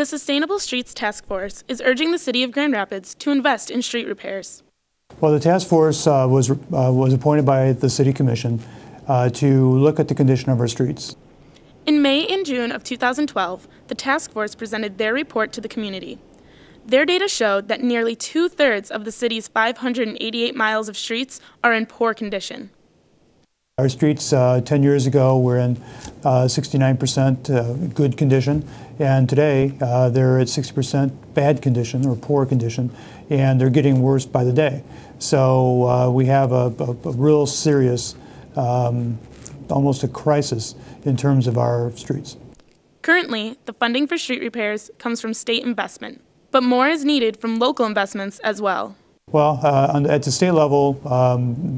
The Sustainable Streets Task Force is urging the City of Grand Rapids to invest in street repairs. Well, the task force was appointed by the City Commission to look at the condition of our streets. In May and June of 2012, the task force presented their report to the community. Their data showed that nearly 2/3 of the city's 588 miles of streets are in poor condition. Our streets 10 years ago were in 69% good condition, and today they're at 60% bad condition or poor condition, and they're getting worse by the day. So we have a real serious, almost a crisis in terms of our streets. Currently, the funding for street repairs comes from state investment, but more is needed from local investments as well. Well, at the state level,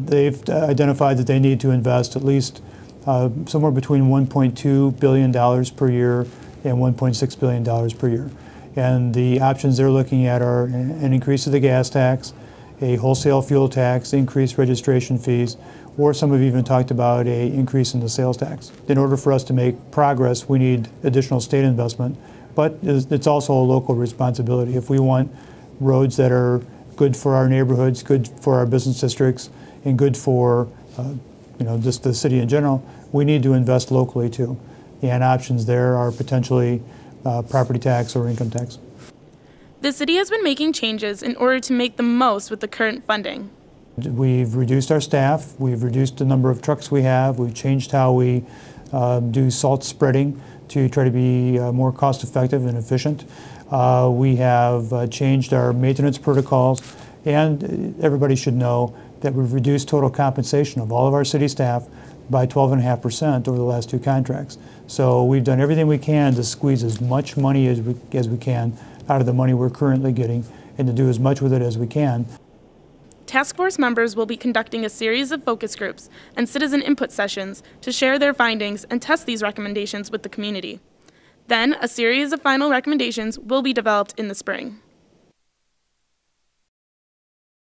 they've identified that they need to invest at least somewhere between $1.2 billion per year and $1.6 billion per year. And the options they're looking at are an increase of the gas tax, a wholesale fuel tax, increased registration fees, or some have even talked about an increase in the sales tax. In order for us to make progress, we need additional state investment, but it's also a local responsibility. If we want roads that are good for our neighborhoods, good for our business districts, and good for just the city in general, we need to invest locally too. And options there are potentially property tax or income tax. The city has been making changes in order to make the most with the current funding. We've reduced our staff, we've reduced the number of trucks we have, we've changed how we do salt spreading to try to be more cost effective and efficient. We have changed our maintenance protocols, and everybody should know that we've reduced total compensation of all of our city staff by 12.5% over the last 2 contracts. So we've done everything we can to squeeze as much money as we can out of the money we're currently getting and to do as much with it as we can. Task Force members will be conducting a series of focus groups and citizen input sessions to share their findings and test these recommendations with the community. Then, a series of final recommendations will be developed in the spring.